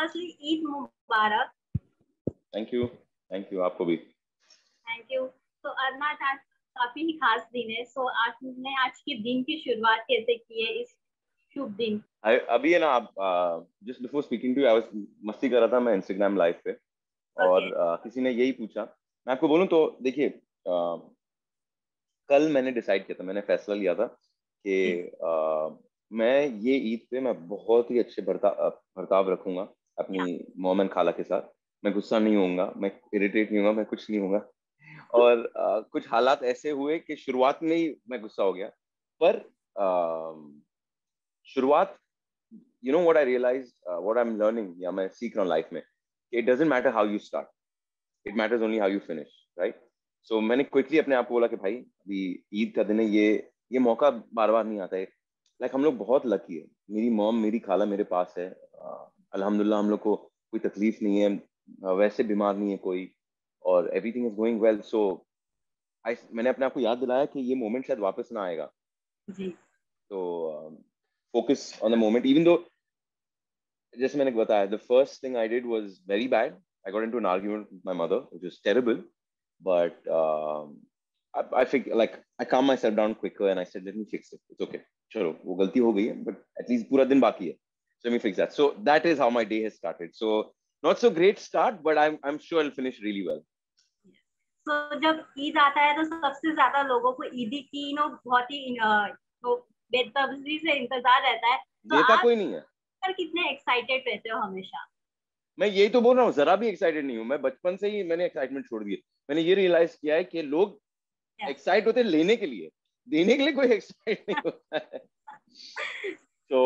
Firstly Eid Mubarak. Thank you आपको भी। Thank you. तो अरनाथ, आज काफी ही खास दिन है, सो आपने आज के दिन की शुरुआत कैसे की है, इस शुभ दिन? अभी है ना, आप just before speaking to you I was मस्ती कर रहा था मैं इंस्टाग्राम लाइव पे, और किसी ने यही पूछा। मैं आपको बोलूं तो देखिए, कल मैंने डिसाइड किया था, मैंने फैसला लिया था कि मैं ये ईद पे मैं बहुत ही अच्छे बर्ताव रखूंगा अपनी मॉम एंड खाला के साथ। मैं गुस्सा नहीं होऊंगा, मैं इरिटेट नहीं होऊंगा, मैं कुछ नहीं होऊंगा। और कुछ हालात ऐसे हुए कि शुरुआत में ही मैं गुस्सा हो गया, पर शुरुआत, you know what I realise, what I am learning, या मैं सीख रहा हूँ लाइफ में, it doesn't matter how you start, it matters only how you finish, right? So मैंने क्विकली अपने आप को बोला कि भाई अभी ईद का दिन है, ये मौका बार बार नहीं आता है। लाइक हम लोग बहुत लकी है, मेरी मॉम मेरी खाला मेरे पास है, अल्हम्दुलिल्लाह हम लोग को कोई तकलीफ नहीं है, वैसे बीमार नहीं है कोई, और एवरीथिंग इज गोइंग वेल। सो मैंने अपने आप को याद दिलाया कि ये मोमेंट शायद वापस ना आएगा। जी। तो focus on the moment, even though, जैसे मैंने बताया, the first thing I did was very bad. I got into an argument with my mother, which was terrible. But I figured, like, I calmed myself down quicker and I said, let me fix it. It's okay. चलो वो गलती हो गई है, but at least पूरा दिन बाकी है. So let me fix that. So that is how my day has started. So not so great start, but I'm sure I'll finish really well. तो जब ईद आता है तो सबसे ज्यादा लोगों को ईदी की बहुत ही बेतबसी से इंतजार रहता है। तो देता आप कोई नहीं है। पर कितने एक्साइटेड रहते हो हमेशा? मैं यही तो बोल रहा हूँ, जरा भी एक्साइटेड नहीं हूँ मैं। बचपन से ही मैंने एक्साइटमेंट छोड़ दी। मैंने ये रियलाइज किया है कि लोग एक्साइट होते लेने के लिए, देने के लिए कोई एक्साइट नहीं होता है। तो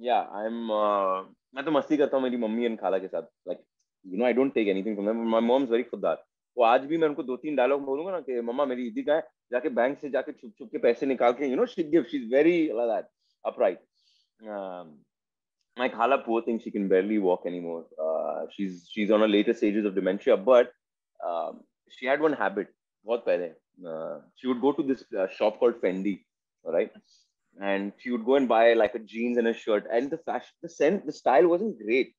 या मैं तो मस्ती करता हूँ मेरी मम्मी एंड खाला के साथ। Like you know, I don't take anything from them. My mom is very खुददार। वो आज भी मैं उनको 2-3 डायलॉग बोलूंगा ना कि मम्मा मेरी ईदी का है, जाके बैंक से जाके छुप छुप के पैसे निकाल के, you know, she give, she is very like that, upright. My khala, poor thing, she can barely walk anymore. She's on her later stages of dementia, but she had one habit. बहुत पहले, she would go to this shop called Fendi, right? And she would go and buy like a jeans and a shirt, and the fashion, the scent, the style wasn't great,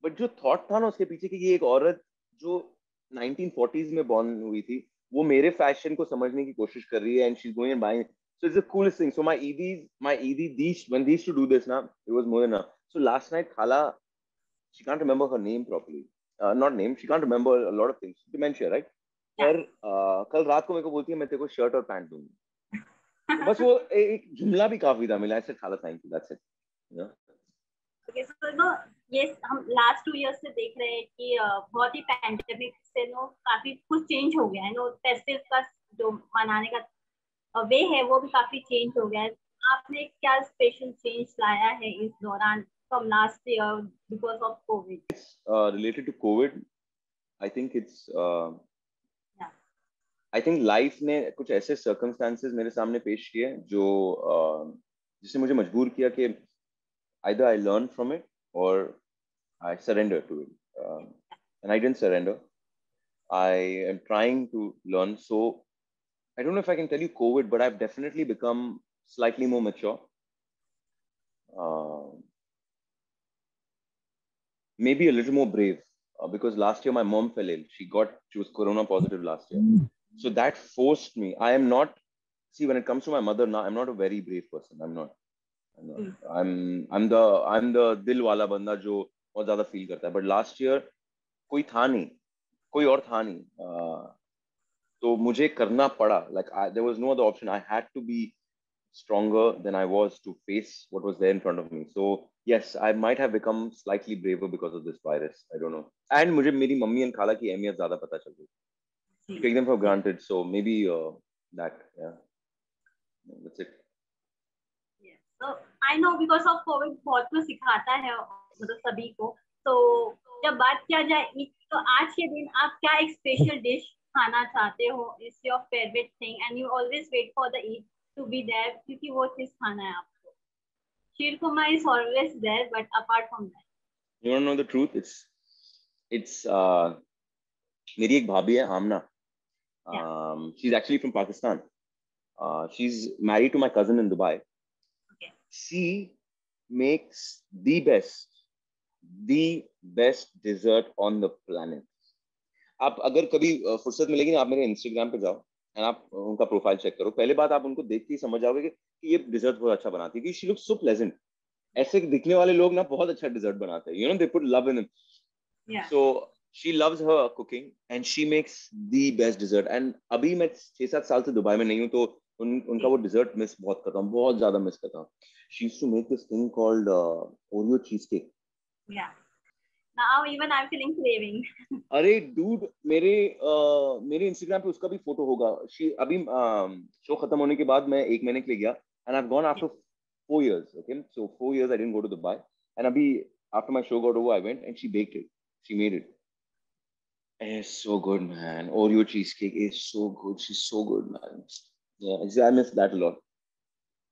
but जो thought था ना उसके पीछे कि ये एक औरत जो 1940s में born हुई थी, वो मेरे fashion को समझने की कोशिश कर रही है, and she's going and buying. So it's the coolest thing. So my Eidi, when these to do this now, it was more than enough. So last night, Khala, she can't remember her name properly. Not name, she can't remember a lot of things. Dementia, right? पर कल रात को मेरे को बोलती है मैं तेरे को शर्ट और पैंट दूंगी। तो बस वो एक जुमला भी काफी था मिला ऐसे। खाला thank you, that's it. Okay, so ये हम लास्ट 2 इयर्स से देख रहे हैं कि बहुत ही पैंडेमिक से काफी कुछ चेंज हो गया है। फेस्टिव का जो मनाने का वे है वो भी काफी चेंज हो गया है। आपने क्या स्पेशल चेंज लाया है इस दौरान from last year because of Covid? Related to COVID, I think I think life ने कुछ ऐसे सर्कमस्टांसेस मेरे सामने पेश किए जो जिसने मुझे मजबूर किया कि either I learn from it or I surrender to it. And I didn't surrender. I am trying to learn. So I don't know if I can tell you COVID, but I've definitely become slightly more mature. Maybe a little more brave. Because last year my mom fell ill. She was corona positive last year. So that forced me. I am not, see, when it comes to my mother now, I'm not a very brave person. I'm not. I'm the दिल वाला बंदा जो बहुत ज्यादा feel करता है. But last year कोई था नहीं, कोई और था नहीं. तो मुझे करना पड़ा. Like there was no other option. I had to be stronger than I was to face what was there in front of me. So yes, I might have become slightly braver because of this virus. I don't know. And मुझे मेरी mummy and खाला की अहमियत ज्यादा पता चल गई. Take them for granted. So maybe that, yeah, that's it. So I know because of COVID बहुत कुछ सिखाता है मतलब सभी को। तो जब बात किया जाए तो आज के दिन आप क्या एक स्पेशल डिश खाना चाहते हो? Is your favourite thing and you always wait for the Eid to be there क्योंकि वो चीज खाना है आपको? Sheer khurma is always there but apart from that, you want to know the truth? It's मेरी एक भाभी है आमना. She's actually from Pakistan. She's married to my cousin in Dubai. Okay. She makes the the best dessert on the planet. आप अगर कभी फुर्सत मिलेगी ना, आप मेरे इंस्टाग्राम पे जाओ एंड आप उनका प्रोफाइल चेक करो. पहले बात, आप उनको देख के ही समझ जाओगे कि ये डिजर्ट बहुत अच्छा बनाती है, कि शी लुक्स सो प्लेजेंट. ऐसे दिखने वाले लोग ना बहुत अच्छा डिजर्ट बनाते हैं. You know, they put love in it. So she loves her cooking and she makes the best dessert. And अभी मैं 6-7 साल से दुबई में नहीं हूँ, तो उनका वो डिजर्ट मिस बहुत करता हूँ, बहुत ज्यादा मिस करता हूँ. She used to make this thing called Oreo cheesecake. Now even I'm feeling craving. अरे डूड, मेरे इंस्टाग्राम पे उसका भी फोटो होगा. अभी शो खत्म होने के बाद मैं 1 महीने के लिए गया and I have gone after 4 years. Okay, so 4 years I didn't go to Dubai and अभी after my show got over I went and she baked it, she made it. It's so good, man. Oreo cheesecake is so good. She's so good, man. Yeah, I miss that a lot.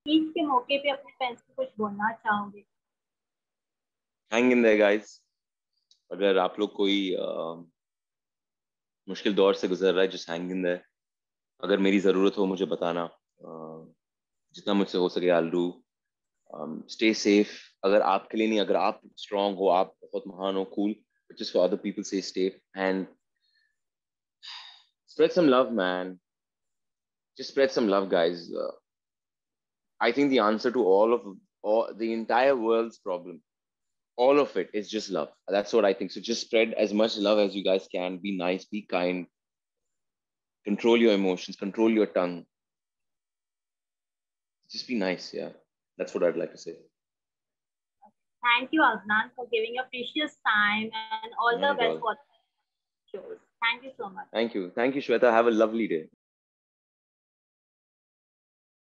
Eid के मौके पे अपने friends को कुछ बोलना चाहोगे? Hang in there, guys. अगर आप लोग कोई मुश्किल दौर से गुजर रहा है, just hang in there. अगर मेरी जरूरत हो मुझे बताना. जितना मुझसे हो सके I'll do. Stay safe. अगर आपके लिए नहीं, अगर आप strong हो, आप बहुत महान हो, cool. But just for other people, stay safe and spread some love, man. Just spread some love, guys. I think the answer to all the entire world's problem, all of it is just love. That's what I think. So just spread as much love as you guys can. Be nice, be kind. Control your emotions, control your tongue. Just be nice, yeah. That's what I'd like to say. Thank you, Adnan, for giving your precious time and all the best for the shows. Thank you so much. Thank you, Shweta. Have a lovely day.